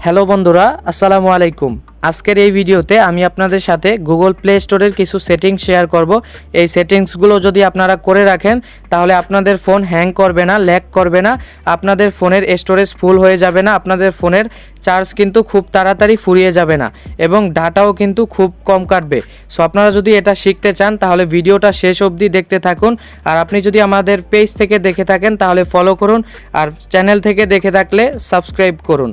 Hello বন্ধুরা, আসসালামু আলাইকুম। আজকের এই ভিডিওতে আমি আপনাদের সাথে গুগল প্লে স্টোরের কিছু সেটিংস শেয়ার করব। এই সেটিংসগুলো যদি আপনারা করে রাখেন তাহলে আপনাদের ফোন হ্যাং করবে না, ল্যাগ করবে না, আপনাদের ফোনের স্টোরেজ ফুল হয়ে যাবে না, আপনাদের ফোনের চার্জ কিন্তু খুব তাড়াতাড়ি ফুরিয়ে যাবে না এবং ডাটাও কিন্তু খুব কম কাটবে। সো আপনারা যদি এটা শিখতে চান তাহলে ভিডিওটা শেষ অবধি দেখতে থাকুন। আর আপনি যদি আমাদের পেজ থেকে দেখে থাকেন তাহলে ফলো করুন, আর চ্যানেল থেকে দেখে থাকলে সাবস্ক্রাইব করুন।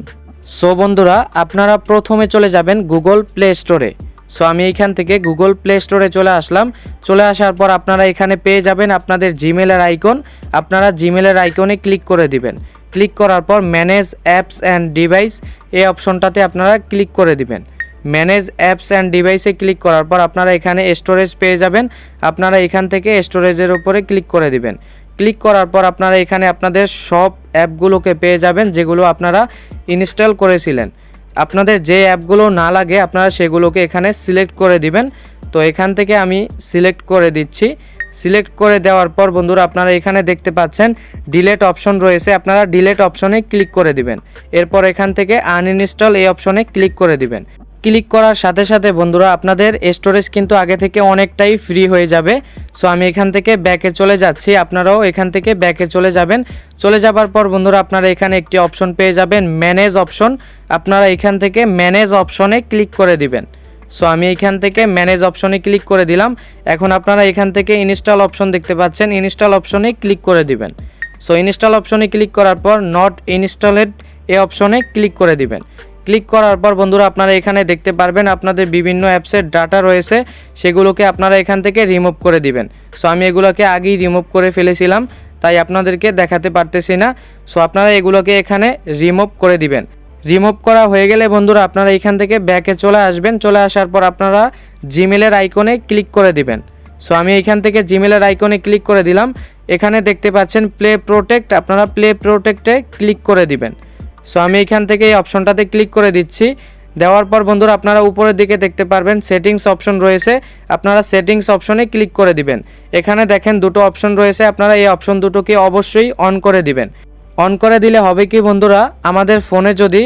সো বন্ধুরা, আপনারা প্রথমে চলে যাবেন গুগল প্লে স্টোরে। সো আমি এইখান থেকে গুগল প্লে স্টোরে চলে আসলাম। চলে আসার পর আপনারা এখানে পেয়ে যাবেন আপনাদের জিমেলের আইকন। আপনারা জিমেলের আইকনে ক্লিক করে দিবেন। ক্লিক করার পর ম্যানেজ অ্যাপস অ্যান্ড ডিভাইস এই অপশনটাতে আপনারা ক্লিক করে দিবেন। ম্যানেজ অ্যাপস অ্যান্ড ডিভাইসে ক্লিক করার পর আপনারা এখানে স্টোরেজ পেয়ে যাবেন। আপনারা এখান থেকে স্টোরেজের উপরে ক্লিক করে দিবেন। ক্লিক করার পর আপনারা এখানে আপনাদের সব অ্যাপগুলোকে পেয়ে যাবেন যেগুলো আপনারা ইনস্টল করেছিলেন। আপনাদের যে অ্যাপগুলো না লাগে আপনারা সেগুলোকে এখানে সিলেক্ট করে দিবেন। তো এখান থেকে আমি সিলেক্ট করে দিচ্ছি। সিলেক্ট করে দেওয়ার পর বন্ধুরা আপনারা এখানে দেখতে পাচ্ছেন ডিলেট অপশন রয়েছে, আপনারা ডিলেট অপশনে ক্লিক করে দিবেন। এরপর এখান থেকে আনইনস্টল এই অপশনে ক্লিক করে দিবেন। ক্লিক করার সাথে সাথে বন্ধুরা আপনাদের স্টোরেজ কিন্তু আগে থেকে অনেকটাই ফ্রি হয়ে যাবে। সো আমি এখান থেকে ব্যাকে চলে যাচ্ছি, আপনারাও এখান থেকে ব্যাকে চলে যাবেন। চলে যাবার পর বন্ধুরা আপনারা এখানে একটি অপশন পেয়ে যাবেন ম্যানেজ অপশন। আপনারা এখান থেকে ম্যানেজ অপশনে ক্লিক করে দিবেন। সো আমি এখান থেকে ম্যানেজ অপশনে ক্লিক করে দিলাম। এখন আপনারা এখান থেকে ইনস্টল অপশন দেখতে পাচ্ছেন, ইনস্টল অপশনে ক্লিক করে দিবেন। সো ইনস্টল অপশনে ক্লিক করার পর নট ইনস্টলেড এই অপশনে ক্লিক করে দিবেন। ক্লিক করার পর বন্ধুরা আপনারা এখানে দেখতে পারবেন আপনাদের বিভিন্ন অ্যাপসের ডাটা রয়েছে, সেগুলোকে আপনারা এখান থেকে রিমুভ করে দিবেন। সো আমি এগুলোকে আগেই রিমুভ করে ফেলেছিলাম, তাই আপনাদেরকে দেখাতে পারতেছি না। সো আপনারা এগুলোকে এখানে রিমুভ করে দিবেন। রিমুভ করা হয়ে গেলে বন্ধুরা আপনারা এখান থেকে ব্যাকে চলে আসবেন। চলে আসার পর আপনারা জিমেলের আইকনে ক্লিক করে দিবেন। সো আমি এখান থেকে জিমেলের আইকনে ক্লিক করে দিলাম। এখানে দেখতে পাচ্ছেন প্লে প্রোটেক্ট, আপনারা প্লে প্রোটেক্টে ক্লিক করে দিবেন। সো আমি এখান থেকে এই অপশনটাতে ক্লিক করে দিচ্ছি। দেওয়ার পর বন্ধুরা আপনারা উপরের দিকে দেখতে পারবেন সেটিংস অপশন রয়েছে, আপনারা সেটিংস অপশনে ক্লিক করে দিবেন। এখানে দেখেন দুটো অপশন রয়েছে, আপনারা এই অপশন দুটোকে অবশ্যই অন করে দিবেন। অন করে দিলে হবে কি বন্ধুরা, আমাদের ফোনে যদি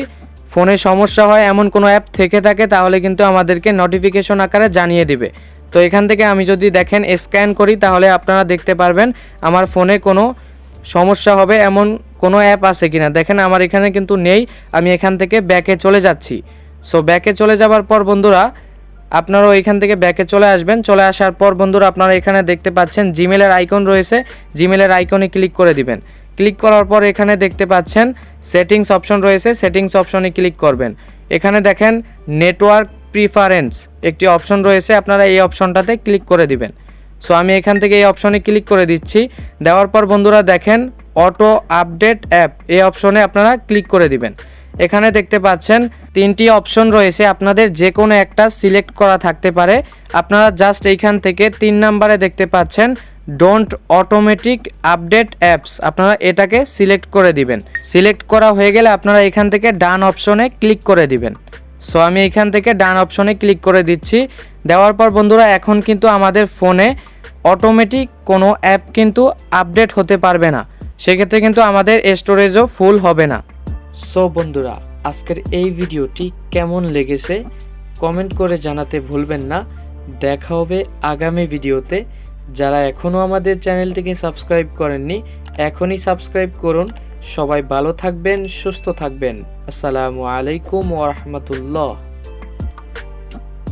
ফোনে সমস্যা হয় এমন কোনো অ্যাপ থেকে থাকে তাহলে কিন্তু আমাদেরকে নোটিফিকেশন আকারে জানিয়ে দিবে। তো এখান থেকে আমি যদি দেখেন স্ক্যান করি তাহলে আপনারা দেখতে পারবেন আমার ফোনে কোনো সমস্যা হবে এমন কোনো অ্যাপ আছে কিনা। দেখেন আমার এখানে কিন্তু নেই। আমি এখান থেকে ব্যাকে চলে যাচ্ছি। সো ব্যাকে চলে যাওয়ার পর বন্ধুরা আপনারাও এখান থেকে ব্যাকে চলে আসবেন। চলে আসার পর বন্ধুরা আপনারা এখানে দেখতে পাচ্ছেন জিমেলের আইকন রয়েছে, জিমেলের আইকনে ক্লিক করে দিবেন। ক্লিক করার পর এখানে দেখতে পাচ্ছেন সেটিংস অপশন রয়েছে, সেটিংস অপশনে ক্লিক করবেন। এখানে দেখেন নেটওয়ার্ক প্রিফারেন্স একটি অপশন রয়েছে, আপনারা এই অপশনটাতে ক্লিক করে দিবেন। সো আমি এখান থেকে এই অপশনে ক্লিক করে দিচ্ছি। দেওয়ার পর বন্ধুরা দেখেন অটো আপডেট অ্যাপ এই অপশনে আপনারা ক্লিক করে দিবেন। এখানে দেখতে পাচ্ছেন তিনটি অপশন রয়েছে, আপনাদের যে কোনো একটা সিলেক্ট করা থাকতে পারে। আপনারা জাস্ট এইখান থেকে 3 নম্বরে দেখতে পাচ্ছেন ডোন্ট অটোমেটিক আপডেট অ্যাপস, আপনারা এটাকে সিলেক্ট করে দিবেন। সিলেক্ট করা হয়ে গেলে আপনারা এখান থেকে ডান অপশনে ক্লিক করে দিবেন। সো আমি এখান থেকে ডান অপশনে ক্লিক করে দিচ্ছি। দেওয়ার পর বন্ধুরা এখন কিন্তু আমাদের ফোনে অটোমেটিক কোনো অ্যাপ কিন্তু আপডেট হতে পারবে না, সেক্ষেত্রে কিন্তু আমাদের স্টোরেজও ফুল হবে না। সো বন্ধুরা, আজকের এই ভিডিওটি কেমন লেগেছে কমেন্ট করে জানাতে ভুলবেন না। দেখা হবে আগামী ভিডিওতে। যারা এখনও আমাদের চ্যানেলটিকে সাবস্ক্রাইব করেননি এখনই সাবস্ক্রাইব করুন। সবাই ভালো থাকবেন, সুস্থ থাকবেন। আসসালামু আলাইকুম ওয়া রাহমাতুল্লাহ।